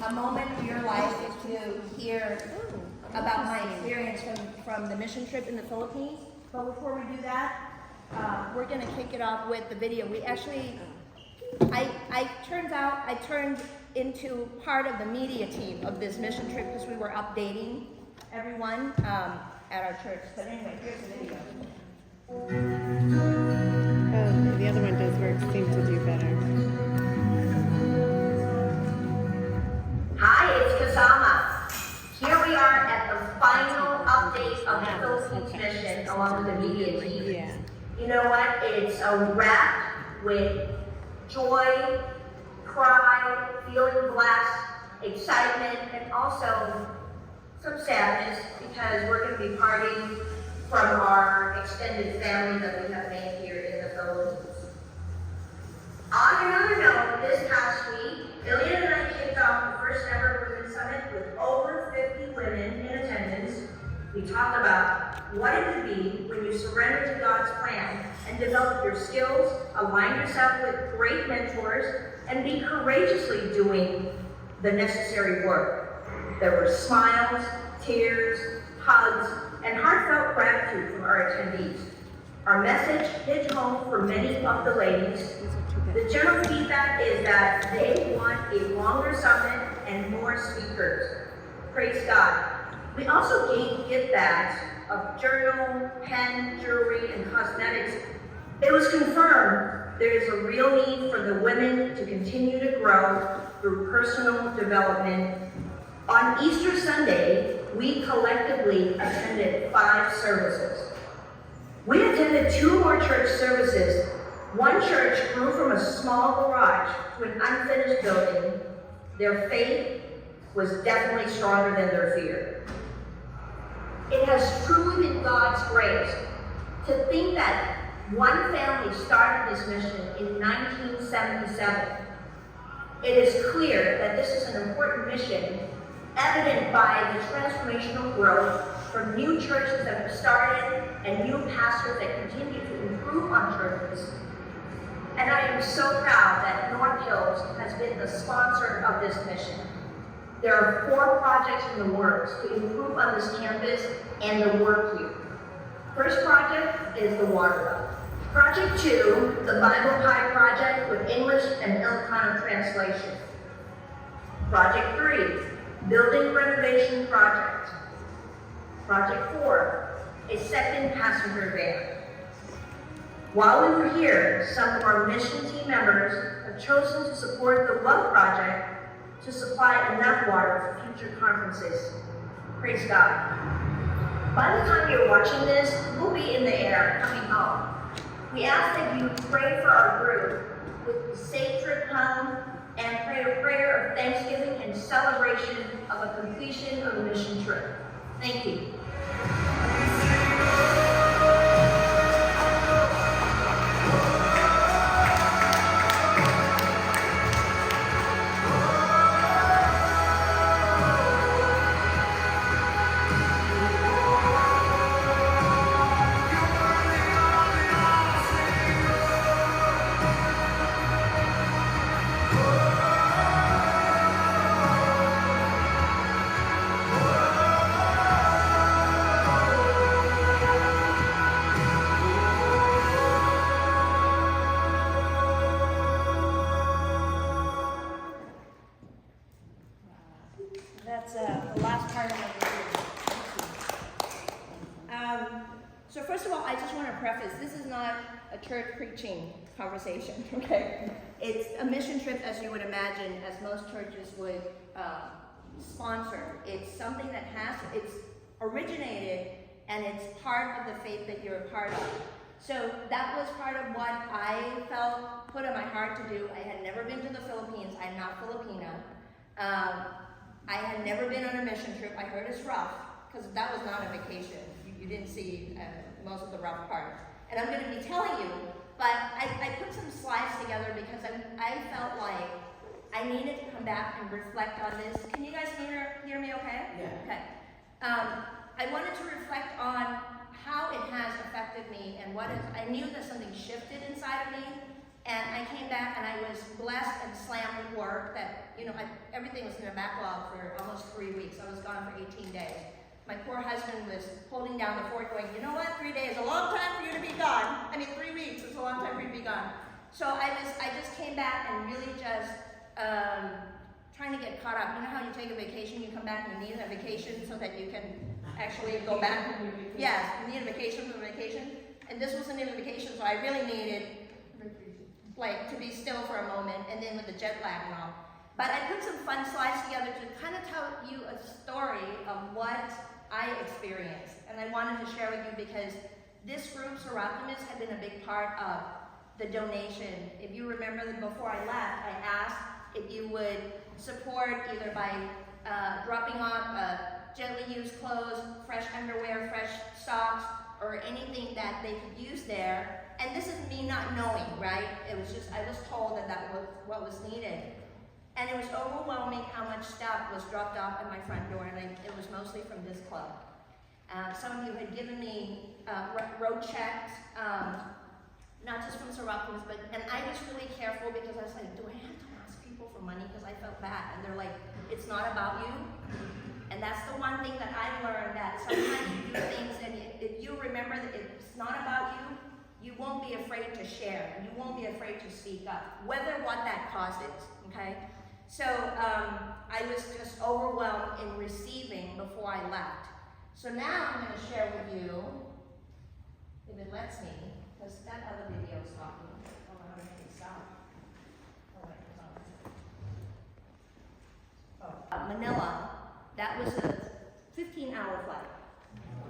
a moment of your life to hear about my experience from the mission trip in the Philippines. But before we do that, we're gonna kick it off with the video. We actually, turns out I turned into part of the media team of this mission trip because we were updating everyone at our church. But anyway, here's the video. Oh, the other one does work, seem to do better. Hi, it's Kasama. Here we are at the final update of the Philippines mission along with the media team. Yeah. You know what? It's a wrap with joy, pride, feeling blessed, excitement, and also some sadness because we're going to be parting from our extended family that we have made here in the Philippines. On another note, this past week, Ilian and I kicked off the first ever Women's Summit with over 50 women in attendance. We talked about what it would be when you surrender to God's plan and develop your skills, align yourself with great mentors, and be courageously doing the necessary work. There were smiles, tears, hugs, and heartfelt gratitude from our attendees. Our message hit home for many of the ladies. The general feedback is that they want a longer summit and more speakers. Praise God. We also gave gift bags of journal, pen, jewelry, and cosmetics. It was confirmed there is a real need for the women to continue to grow through personal development. On Easter Sunday, we collectively attended 5 services. We attended 2 more church services. One church grew from a small garage to an unfinished building. Their faith was definitely stronger than their fear. It has truly been God's grace to think that one family started this mission in 1977. It is clear that this is an important mission, evident by the transformational growth from new churches that have started and new pastors that continue to improve on churches. And I am so proud that North Hills has been the sponsor of this mission. There are 4 projects in the works to improve on this campus and the work here. First project is the water well. Project 2, the Bible Pie Project with English and Ilocano translation. Project 3, building renovation project. Project 4, a second passenger van. While we were here, some of our mission team members have chosen to support the Well Project to supply enough water for future conferences. Praise God. By the time you're watching this, we'll be in the air coming home. We ask that you pray for our group with a safe trip home and pray a prayer of thanksgiving and celebration of a completion of the mission trip. Thank you. That's the last part of the video. So first of all, I just want to preface, this is not a church preaching conversation, okay? It's a mission trip, as you would imagine, as most churches would sponsor. It's something that it's originated, and it's part of the faith that you're a part of. So that was part of what I felt put on my heart to do. I had never been to the Philippines. I'm not Filipino. I had never been on a mission trip. I heard it's rough, because that was not a vacation. You didn't see most of the rough parts. And I'm going to be telling you, but I put some slides together because I felt like I needed to come back and reflect on this. Can you guys hear me okay? Yeah. Okay. I wanted to reflect on how it has affected me and I knew that something shifted inside of me And I came back and I was blessed and slammed with work that, everything was in a backlog for almost 3 weeks. I was gone for 18 days. My poor husband was holding down the fort going, you know what, 3 days, a long time for you to be gone. 3 weeks is a long time for you to be gone. So I just came back and really just trying to get caught up. You know how you take a vacation, you come back and you need a vacation so that you can actually go back? Yes, you need a vacation from a vacation. And this wasn't even a vacation, so I really needed to be still for a moment, and then with the jet lag and all. But I put some fun slides together to kind of tell you a story of what I experienced. And I wanted to share with you because this group, Serapimus, had been a big part of the donation. If you remember that before I left, I asked if you would support either by dropping off gently used clothes, fresh underwear, fresh socks, or anything that they could use there. And this is me not knowing, right? It was just, I was told that was what was needed. And it was overwhelming how much stuff was dropped off at my front door, and it was mostly from this club. Some of you had given me road checks, not just from Serapimus, and I was really careful because I was like, do I have to ask people for money? Because I felt bad. And they're like, it's not about you. And that's the one thing that I learned, that sometimes you do things and if you remember that it's not about you, you won't be afraid to share. You won't be afraid to speak up, whether what that cause is, okay? So I was just overwhelmed in receiving before I left. So now I'm going to share with you, if it lets me, because that other video is talking. I don't know how to make it stop. Oh, wait, hold on. Manila, that was a 15-hour flight.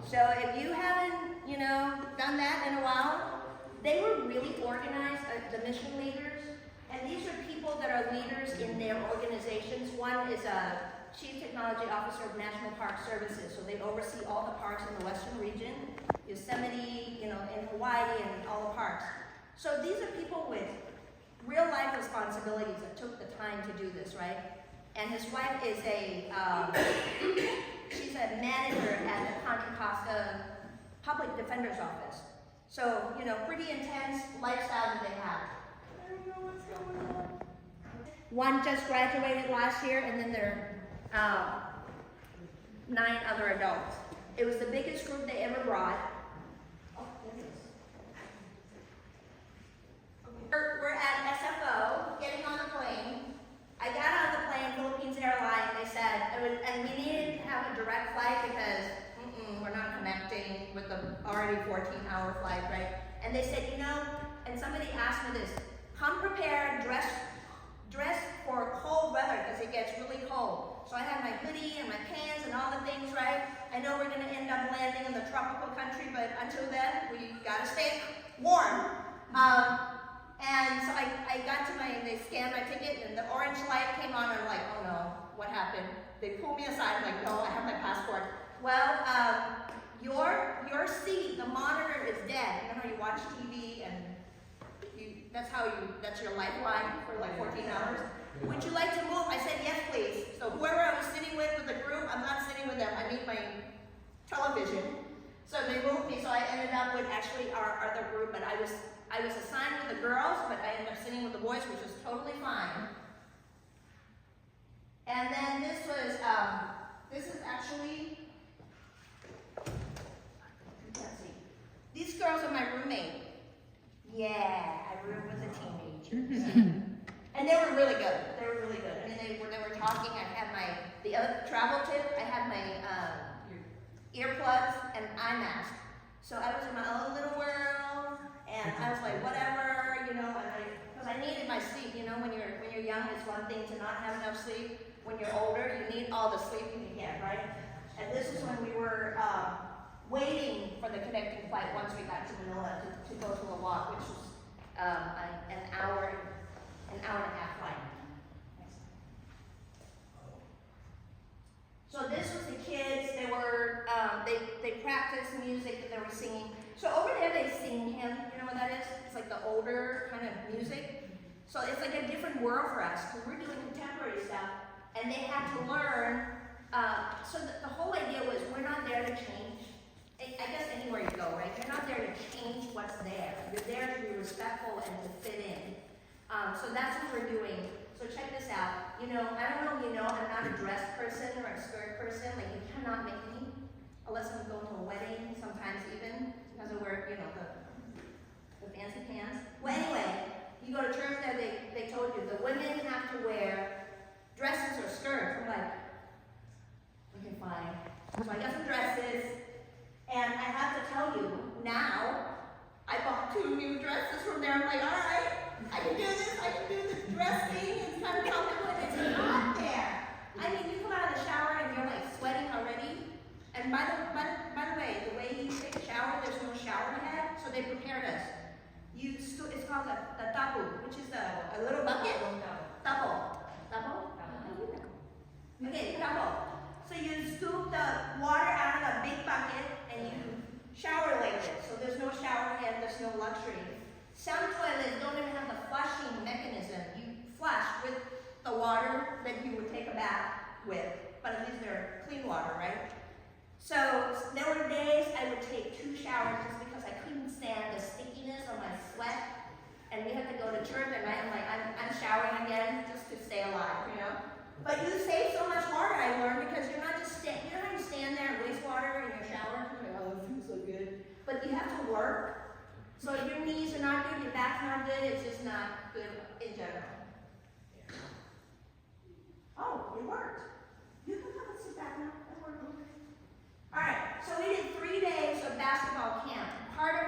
So if you haven't, done that in a while, they were really organized, the mission leaders, and these are people that are leaders in their organizations. One is a Chief Technology Officer of National Park Services, so they oversee all the parks in the western region, Yosemite, in Hawaii, and all the parks. So these are people with real life responsibilities that took the time to do this, right? And his wife is she's a manager at the Contra Costa Public Defender's Office. So, pretty intense lifestyle that they have. I don't know what's going on. One just graduated last year, and then there are 9 other adults. It was the biggest group they ever brought. Oh, there it is. We're at SFO, getting on the plane. I got on the plane, Philippines Airlines, they said, and we needed to have a direct flight because we're not connecting with the already 14-hour flight, right? And they said, and somebody asked me this, come prepared, dress for cold weather because it gets really cold. So I had my hoodie and my pants and all the things, right? I know we're gonna end up landing in the tropical country, but until then, we gotta stay warm. And so I got to they scanned my ticket and the orange light came on and I'm like, oh no, what happened? They pulled me aside, I'm like, no, I have my passport. Well, your seat, the monitor is dead. You know how you watch TV and that's your lifeline for like 14 hours? Would you like to move? I said, yes, please. So whoever I was sitting with the group, I'm not sitting with them. I need my television. So they moved me, so I ended up with actually our other group, but I was assigned with the girls, but I ended up sitting with the boys, which was totally fine. And then this is actually, you can't see. These girls are my roommate. Yeah, I roomed with a teenager. And they were really good. They were really good. I mean, they were talking. I had the other travel tip, I had my earplugs and eye mask. So I was in my own little world, and I was like, whatever, because I needed my sleep. When you're young, it's one thing to not have enough sleep. When you're older, you need all the sleep you can get, right? And this is when we were waiting for the connecting flight once we got to Manila to go to a walk, which was an hour and a half flight. So this was the kids. They were they practiced music that they were singing. So over there they sing hymn. You know what that is? It's like the older kind of music. So it's like a different world for us because we're doing contemporary stuff, and they had to learn. So the whole idea was we're not there to change. I guess anywhere you go, right? You're not there to change what's there. You're there to be respectful and to fit in. So that's what we're doing. So check this out. You know, I don't know if you know, I'm not a dress person or a skirt person. Like, you cannot make me, unless I'm going to a wedding, sometimes even, because I wear, you know, the fancy pants. Well, anyway, you go to church there, they told you the women have to wear dresses or skirts. I'm like, okay, fine. So I got some dresses, and I have to tell you, now, I bought 2 new dresses from there. I'm like, all right, I can do this. I can do this dress thing. It's kind of comfortable, and it's hot there. I mean, you come out of the shower and you're like sweating already. And by the way, the way you take a shower, there's no shower head, so they prepared us. It's called the tapu, which is a little bucket. Tapu. Okay, tapu. So you scoop the water out of a big bucket and you shower like this. So there's no shower head, there's no luxury. Some toilets don't even have the flushing mechanism. You flush with the water that you would take a bath with, but at least they're clean water, right? So there were days I would take 2 showers just because I couldn't stand the stickiness of my sweat. And we had to go to church at night. I'm like, I'm showering again just to stay alive, you know? But you save so much water, I learned, because you're not just you know how you stand there and waste water in your shower? You're like, oh, it feels so good. But you have to work. So if your knees are not good, your back's not good, it's just not good in general. Oh, it worked. You can come and sit back now. That worked. All right, so we did 3 days of basketball camp. Part of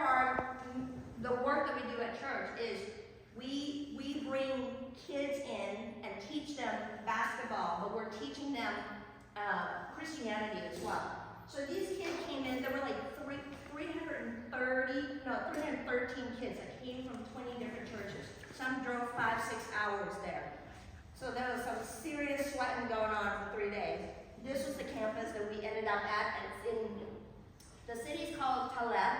the work that we do at church is we bring kids in and teach them basketball, but we're teaching them Christianity as well. So these kids came in, there were like 313 kids that came from 20 different churches. Some drove 5-6 hours there. So there was some serious sweating going on for 3 days. This was the campus that we ended up at, and it's in, the city's called Taleb,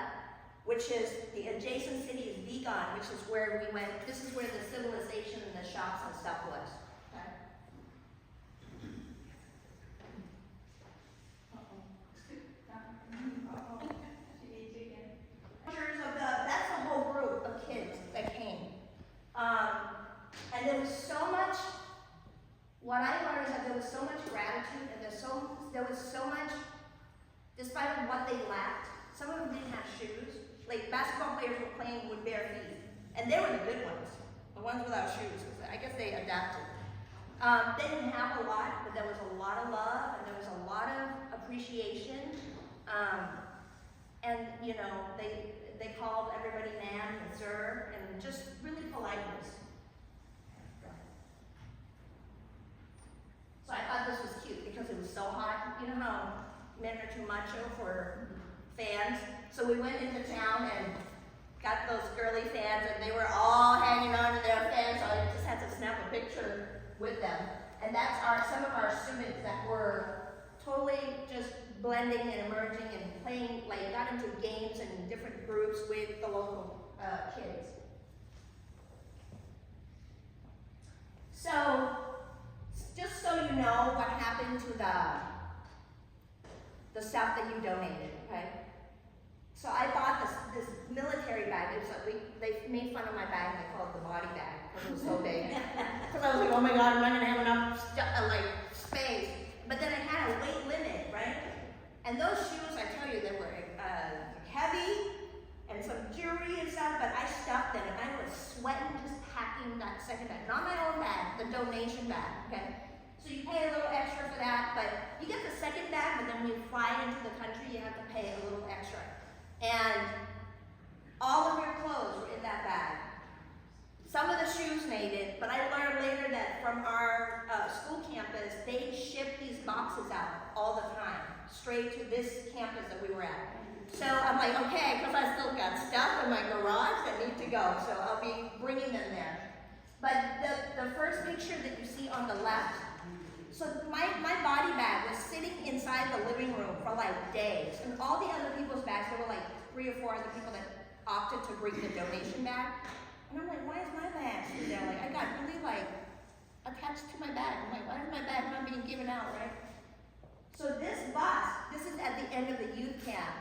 which is, the adjacent city is Vigan, which is where we went. This is where the civilization and the shops and stuff was. Okay? Pictures of that's the whole group of kids that came. And there was so much, what I learned is that there was so much gratitude, and there was so much, despite what they lacked, some of them didn't have shoes. Like, basketball players were playing with bare feet. And they were the good ones, the ones without shoes. I guess they adapted. They didn't have a lot, but there was a lot of love, and there was a lot of appreciation. And, you know, they called everybody ma'am and sir, and just really politeness. So I thought this was cute because it was so hot. You know how men are too macho for fans? So we went into town and got those girly fans, and they were all hanging on to their fans, so I just had to snap a picture with them. And that's some of our students that were totally just blending and emerging and playing, like got into games and different groups with the local kids. So, just so you know what happened to the stuff that you donated, okay? So I bought this military bag. It was they made fun of my bag and they called it the body bag because it was so big. Because I was like, oh my God, I'm not gonna have enough space. But then I had a weight limit, right? And those shoes, I tell you, they were heavy and some jewelry and stuff. But I stuffed them, and I was sweating just packing that second bag, not my own bag, the donation bag. Okay. So you pay a little extra for that, but you get the second bag, but then when you fly into the country, you have to pay a little extra. And all of your clothes were in that bag. Some of the shoes made it, but I learned later that from our school campus, they ship these boxes out all the time, straight to this campus that we were at. So I'm like, okay, because I still got stuff in my garage that need to go, so I'll be bringing them there. But the first picture that you see on the left, so my body bag was sitting inside the living room for like days. And all the other people's bags, there were like 3 or 4 other people that opted to bring the donation bag. And I'm like, why is my bag sitting there? Like, I got really like attached to my bag. I'm like, why is my bag not being given out, right? So this is at the end of the youth camp.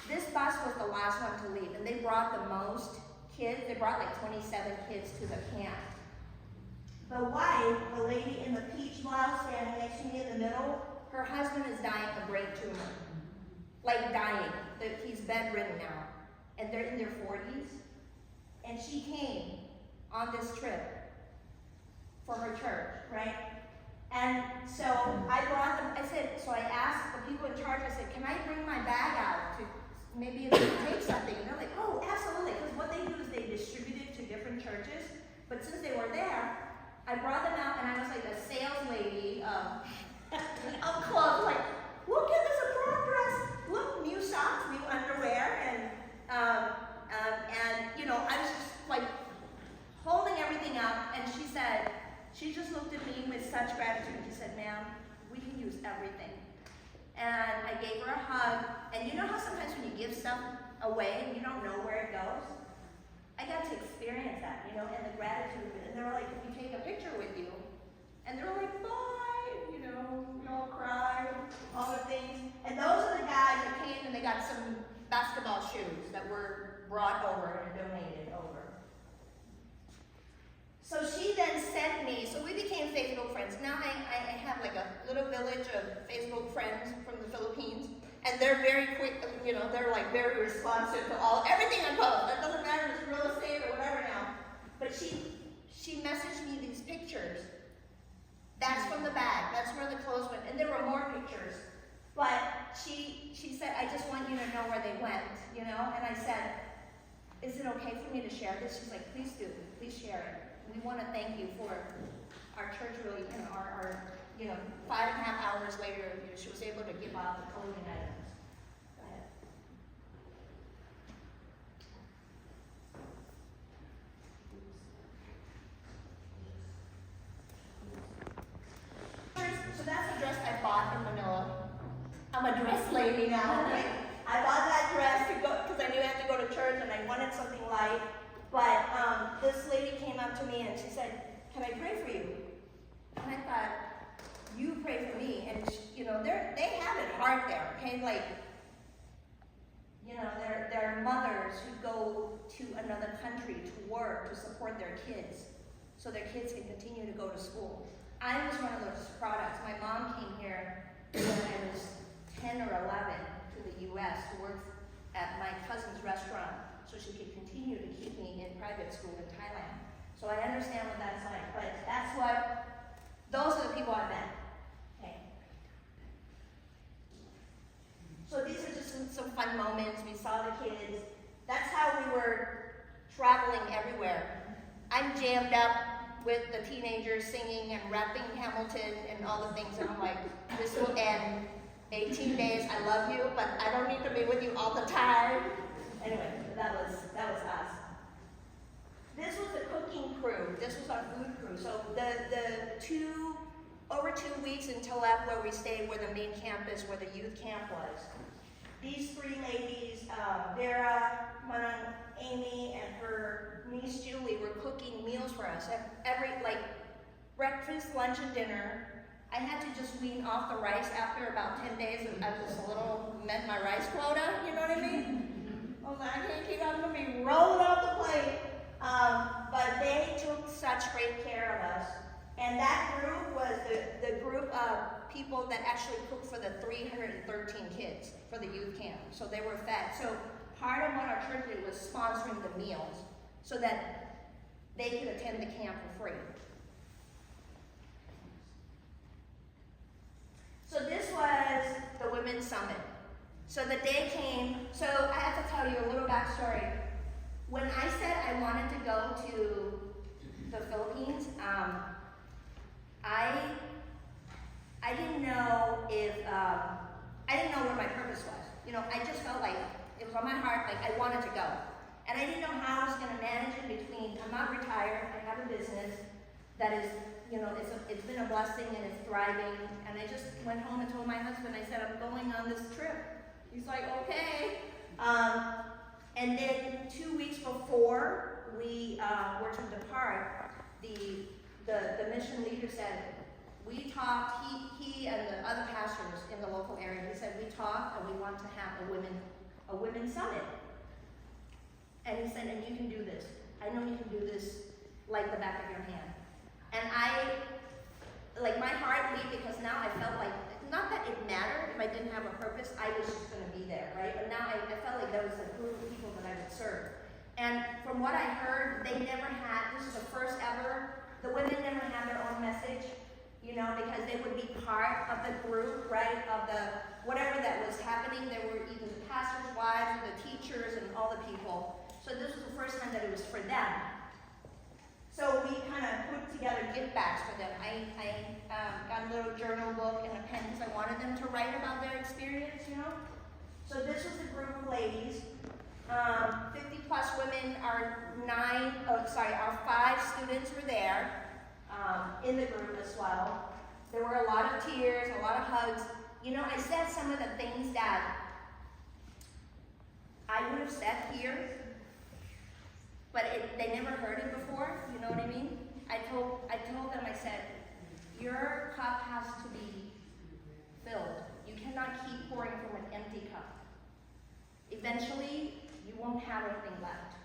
This bus was the last one to leave, and they brought the most kids. They brought like 27 kids to the camp. The wife, the lady in the peach blouse standing next to me in the middle, her husband is dying of brain tumor. Like dying. He's bedridden now. And they're in their 40s. And she came on this trip for her church, right? And so I brought them, so I asked the people in charge, I said, can I bring my bag out to maybe take something? And they're like, oh, absolutely. Because what they do is they distribute it to different churches. But since they were there, I brought them out and I was like a sales lady of clothes, like, look at this prom dress. Look, new socks, new underwear, and you know, I was just like holding everything up, and she just looked at me with such gratitude. She said, ma'am, we can use everything. And I gave her a hug, and you know how sometimes when you give stuff away and you don't know where it goes? I got to experience that, you know, and the gratitude of it. And they were like, if we take a picture with you, and they were like, bye, you know, we all cried, all the things. And those are the guys that came and they got some basketball shoes that were brought over and donated over. So she then sent me, so we became Facebook friends. Now I have like a little village of Facebook friends from the Philippines, and they're very quick, you know, they're like very responsive to everything I post. That doesn't matter if it's real estate or whatever now. But she messaged me these pictures. That's from the bag, that's where the clothes went, and there were more pictures. But she said, I just want you to know where they went, you know? And I said, is it okay for me to share this? She's like, please do, please share it. We want to thank you for our church really, you know, our 5.5 hours later, you know, she was able to give out the clothing items. Go ahead. So that's a dress I bought in Manila. I'm a dress lady now, right? I bought that dress to go because I knew I had to go to church and I wanted something light. But this lady came up to me and she said, can I pray for you? And I thought, you pray for me. And you know, they have it hard there, okay? Like, you know, there are mothers who go to another country to work to support their kids so their kids can continue to go to school. I was one of those products. My mom came here when I was 10 or 11 to the U.S. to work at my cousin's restaurant so she could continue to keep me in private school in Thailand. So I understand what that's like, but those are the people I met. Okay. So these are just some fun moments. We saw the kids. That's how we were traveling everywhere. I'm jammed up with the teenagers singing and rapping Hamilton and all the things, and I'm like, this will end 18 days, I love you, but I don't need to be with you all the time. Anyway, that was us. This was the cooking crew. This was our food crew. So over 2 weeks in Taleb where we stayed, where the main campus, where the youth camp was. These three ladies, Vera, Manang, Amy, and her niece Julie were cooking meals for us. Every breakfast, lunch, and dinner. I had to just wean off the rice after about 10 days. I was just a little, met my rice quota, you know what I mean? I was like, I can't keep on going to be rolling off the plate. But they took such great care of us. And that group was the group of people that actually cooked for the 313 kids for the youth camp. So they were fed. So part of what our church did was sponsoring the meals so that they could attend the camp for free. So this was the Women's Summit. So the day came, so I have to tell you a little backstory. When I said I wanted to go to the Philippines, I didn't know I didn't know where my purpose was. You know, I just felt like it was on my heart, like I wanted to go. And I didn't know how I was going to manage it between, I'm not retired, I have a business that is, you know, it's been a blessing and it's thriving. And I just went home and told my husband, I said, I'm going on this trip. He's like, okay. And then 2 weeks before we were to depart, the mission leader said, we talked, he and the other pastors in the local area, he said, we talked and we want to have a women's summit. And he said, and you can do this. I know you can do this like the back of your hand. And my heart leaped because now I felt like, not that it mattered if I didn't have a purpose, I was just going to be there, right? But now I felt like there was a group of people that I would serve. And from what I heard, they never had, this is the first ever, the women never had their own message, because they would be part of the group, right? Of the, whatever that was happening. There were either the pastors' wives or the teachers and all the people. So this was the first time that it was for them. So we kind of put together gift bags for them. I got a little journal book and a pen because I wanted them to write about their experience, So this was the group of ladies. 50 plus women, our 5 students were there in the group as well. There were a lot of tears, a lot of hugs. I said some of the things that I would have said here, but they never heard it before, you know what I mean? I told them, I said, your cup has to be filled. You cannot keep pouring from an empty cup. Eventually, you won't have anything left.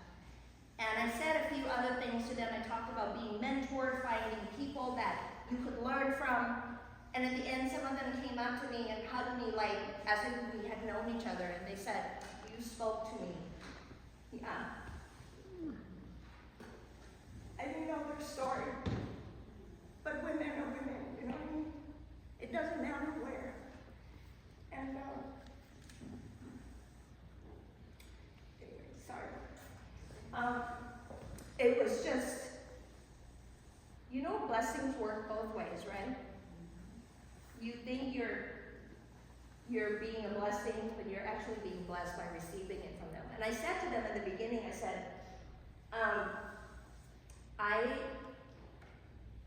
And I said a few other things to them. I talked about being mentored, finding people that you could learn from. And at the end, some of them came up to me and hugged me like as if we had known each other. And they said, you spoke to me. Yeah. I didn't know their story. But women are women, you know what I mean? It doesn't matter where. And, sorry. It was just, blessings work both ways, right? You think you're being a blessing, but you're actually being blessed by receiving it from them. And I said to them in the beginning, I said,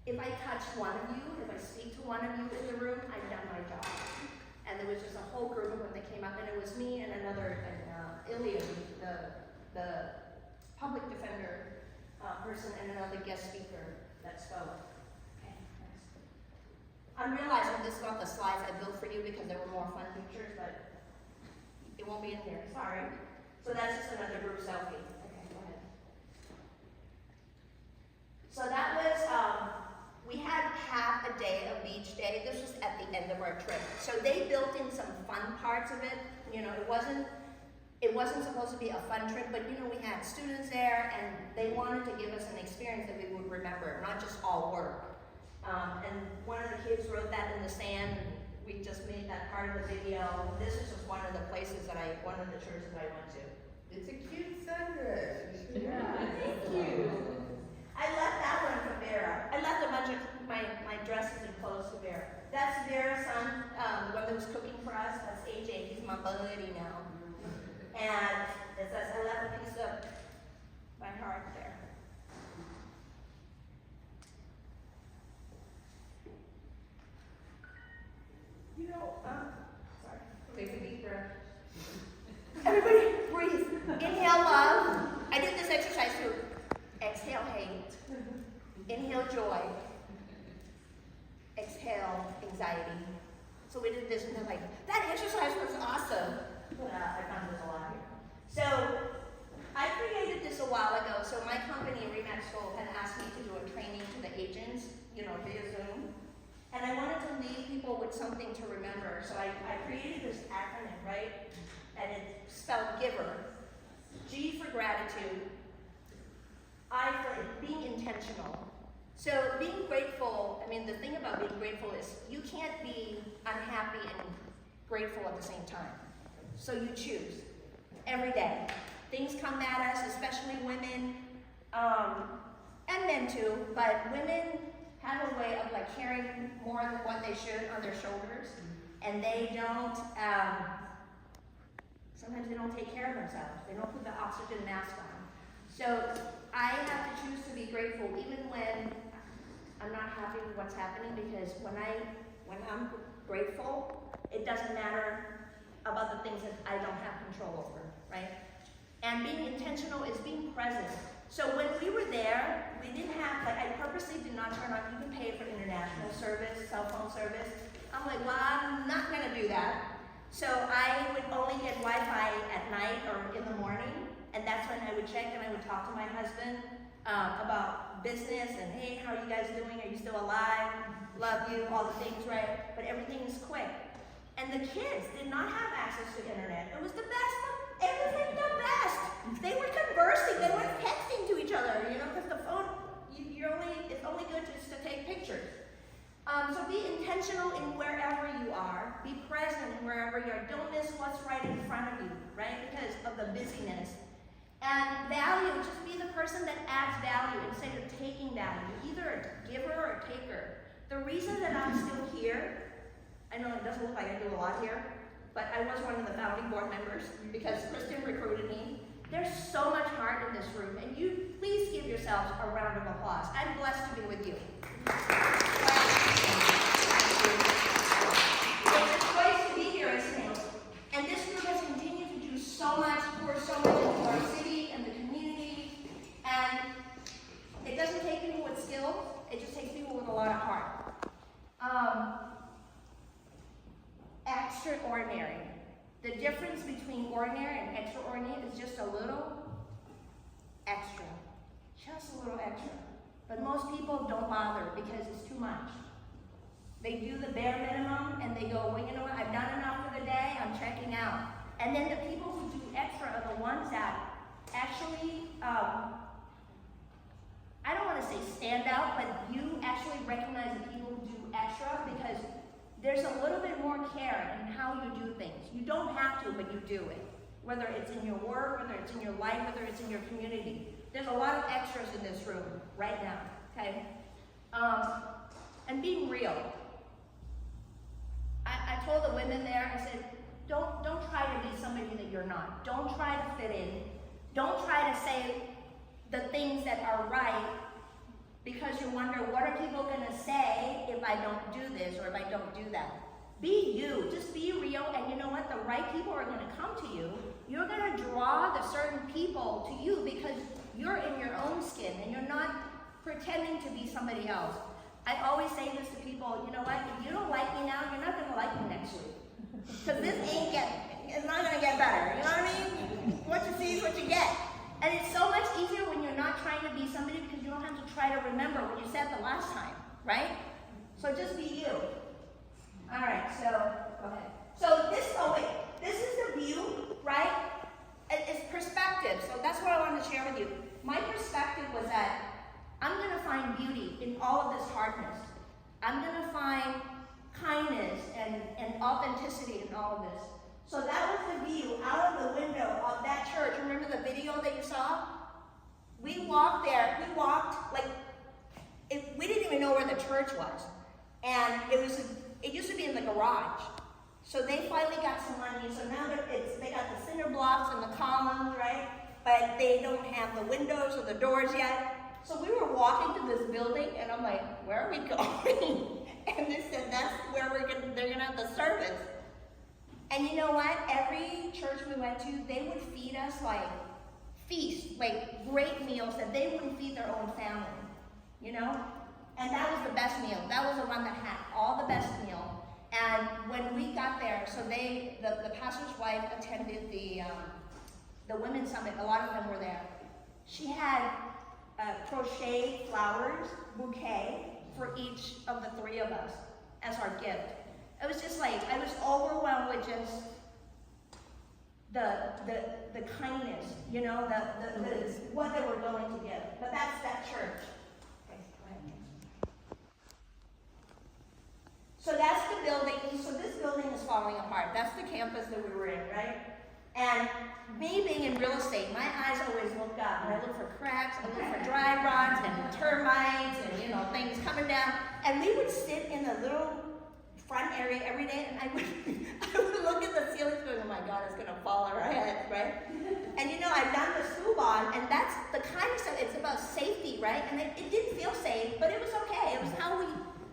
if I touch one of you, if I speak to one of you in the room, I've done my job. And there was just a whole group of them that came up, and it was me and another, Iliad, the public defender person, and another guest speaker that spoke. Okay, next. I'm realizing this is not the slides I built for you because there were more fun pictures, but it won't be in here, sorry. So that's just another group selfie. Okay, go ahead. So that was, we had half a day of beach day. This was at the end of our trip. So they built in some fun parts of it. It wasn't supposed to be a fun trip, but we had students there and they wanted to give us an experience that we would remember, not just all work. And one of the kids wrote that in the sand, and we just made that part of the video. This is just one of the places one of the churches I went to. It's a cute sundress. Yeah, thank you. I left that one for Vera. I left a bunch of my dresses and clothes for Vera. That's Vera's son, the one that was cooking for us. That's AJ. He's my buddy now. And it says, I left a piece of my heart there. Sorry. Take a deep breath. Everybody breathe. Inhale love. I did this exercise too. Exhale hate. Inhale joy. Exhale anxiety. So we did this and they're like, that exercise was awesome. I found this a lot here. So I created this a while ago. So my company, Remax School, had asked me to do a training to the agents, via Zoom. And I wanted to leave people with something to remember. So I created this acronym, right? And it's spelled giver. G for gratitude. I for being intentional. So being grateful, the thing about being grateful is you can't be unhappy and grateful at the same time. So you choose every day. Things come at us, especially women, and men too, but women have a way of carrying more than what they should on their shoulders, and they don't, sometimes they don't take care of themselves. They don't put the oxygen mask on. So I have to choose to be grateful even when I'm not happy with what's happening, because when I'm grateful, it doesn't matter about the things that I don't have control over, right? And being intentional is being present. So when we were there, we didn't have, I purposely did not turn on, you can pay for international service, cell phone service. I'm like, well, I'm not gonna do that. So I would only get Wi-Fi at night or in the morning, and and that's when I would check and I would talk to my husband about business and, hey, how are you guys doing? Are you still alive? Love you, all the things, right? But everything is quick. And the kids did not have access to internet. It was the best, everything the best. They were conversing, they were texting to each other, you know, because the phone, it's only good just to take pictures. So be intentional in wherever you are. Be present wherever you are. Don't miss what's right in front of you, right? Because of the busyness. And value, just be the person that adds value instead of taking value. Either a giver or a taker. The reason that I'm still here, I know it doesn't look like I do a lot here, but I was one of the founding board members because Kristen recruited me. There's so much heart in this room, and you please give yourselves a round of applause. I'm blessed to be with you. It's a choice to be here, isn't it? And this group has continued to do so much, pour so much into our city and the community, and it doesn't take people with skills, it just takes people with a lot of heart. Extraordinary. The difference between ordinary and extraordinary is just a little extra. Just a little extra. But most people don't bother because it's too much. They do the bare minimum and they go, well, you know what, I've done enough for the day, I'm checking out. And then the people who do extra are the ones that actually, I don't want to say stand out, but you actually recognize the people who do extra because there's a little bit more care in how you do things. You don't have to, but you do it. Whether it's in your work, whether it's in your life, whether it's in your community. There's a lot of extras in this room right now, okay? And being real. I told the women there, I said, don't try to be somebody that you're not. Don't try to fit in. Don't try to say the things that are right because you wonder, what are people going to say if I don't do this or if I don't do that? Be you. Just be real, and you know what? The right people are going to come to you. You're going to draw the certain people to you because you're in your own skin, and you're not pretending to be somebody else. I always say this to people, you know what? If you don't like me now, you're not going to like me next week. Because it's not going to get better. You know what I mean? What you see is what you get. And it's so much easier when you're not trying to be somebody because you don't have to try to remember what you said the last time, right? So just be you. All right, so go ahead. So this is the view, right? It's perspective. So that's what I wanted to share with you. My perspective was that I'm going to find beauty in all of this hardness. I'm going to find kindness and authenticity in all of this. So that was the view out of the window of that church. Remember the video that you saw? We walked there. We walked we didn't even know where the church was. And it used to be in the garage. So they finally got some money. So now they got the cinder blocks and the columns, right? But they don't have the windows or the doors yet. So we were walking to this building, and I'm like, where are we going? And they said, that's where they're gonna have the service. And you know what? Every church we went to, they would feed us great meals that they wouldn't feed their own family, you know? And that was the best meal. That was the one that had all the best meal. And when we got there, so the pastor's wife attended the women's summit. A lot of them were there. She had crochet flowers bouquet for each of the three of us as our gift. It was just I was overwhelmed with just the kindness, you know, the what they were willing to give. But that's that church. Okay, go ahead. So that's the building. So this building is falling apart. That's the campus that we were in, right? And me being in real estate, my eyes always look up. And I look for cracks, I look for dry rods and termites and, you know, things coming down. And we would sit in the little front area every day, and I would look at the ceilings going, oh my God, it's going to fall on our heads, right? And you know, I've done the school bond, and that's the kind of stuff, it's about safety, right? And it didn't feel safe, but it was okay. It was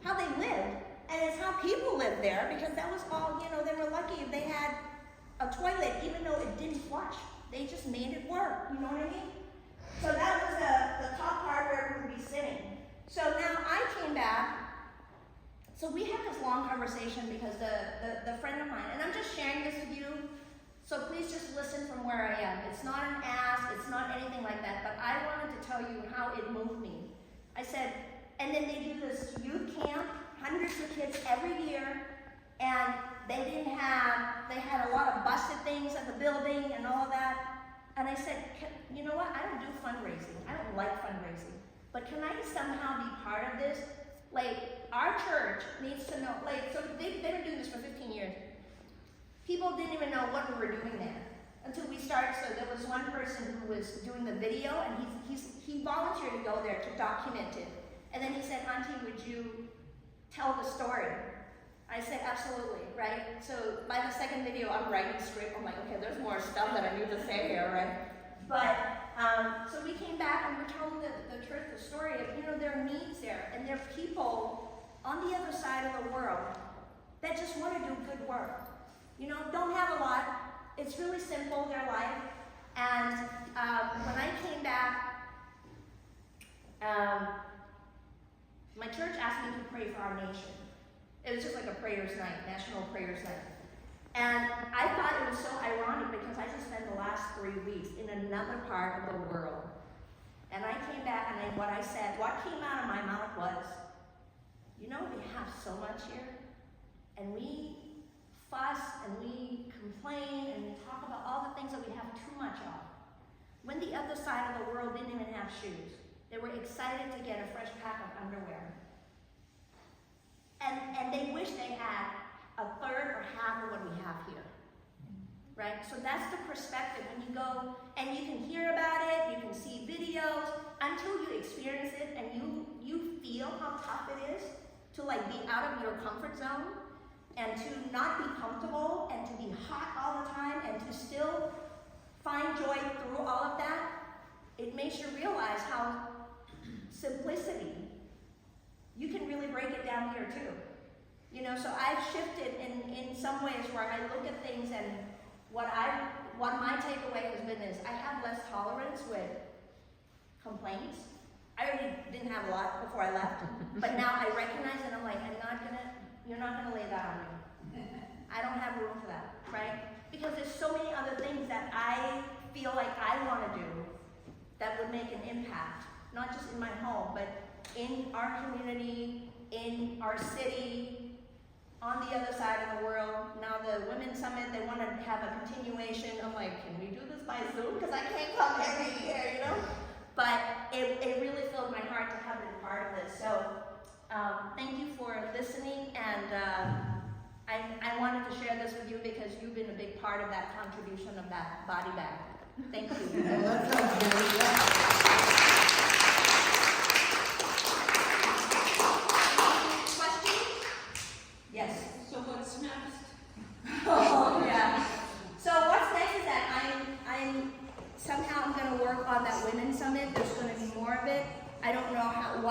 how they lived, and it's how people lived there, because that was all, you know, they were lucky if they had a toilet, even though it didn't flush. They just made it work, you know what I mean? So that was the top part where we would be sitting. So now I came back. So we had this long conversation because the friend of mine, and I'm just sharing this with you So please just listen from where I am. It's not an ask, it's not anything like that, but I wanted to tell you how it moved me. I said, and then they do this youth camp, hundreds of kids every year, and they had a lot of busted things at the building and all of that. And I said, you know what, I don't do fundraising. I don't like fundraising. But can I somehow be part of this? Like, our church needs to know, like, so they've been doing this for 15 years. People didn't even know what we were doing there until we started. So there was one person who was doing the video, and he volunteered to go there to document it. And then he said, Auntie, would you tell the story? I said, absolutely, right? So by the second video, I'm writing a script. I'm like, okay, there's more stuff that I need to say here, right? But, so we came back and we're telling the church the story of, you know, there are needs there. And there are people on the other side of the world that just want to do good work. You know, don't have a lot. It's really simple, their life. And when I came back, my church asked me to pray for our nation. It was just like a prayers night, national prayers night. And I thought it was so ironic because I just spent the last 3 weeks in another part of the world. And I came back and what came out of my mouth was, you know, we have so much here, and we fuss and we complain and we talk about all the things that we have too much of. When the other side of the world didn't even have shoes, they were excited to get a fresh pack of underwear. And they wish they had a third or half of what we have here, right? So that's the perspective when you go, and you can hear about it, you can see videos, until you experience it and you feel how tough it is to like be out of your comfort zone and to not be comfortable and to be hot all the time and to still find joy through all of that. It makes you realize how simplicity, you can really break it down here too. You know, so I've shifted in some ways where I look at things, and what my takeaway has been is I have less tolerance with complaints. I already didn't have a lot before I left, but now I recognize it. I'm like, you're not gonna lay that on me. I don't have room for that, right? Because there's so many other things that I feel like I want to do that would make an impact, not just in my home, but in our community, in our city, on the other side of the world. Now the Women's Summit, they want to have a continuation. I'm like, can we do this by Zoom? Because I can't come every year, you know? But it really filled my heart to have been part of this. So thank you for listening, and I wanted to share this with you because you've been a big part of that contribution of that body bag. Thank you. Well, that sounds good. Questions? Yes. So what's next? Oh yeah. So what's next is that I'm somehow I'm going to work on that Women's Summit. There's going to be more of it. I don't know what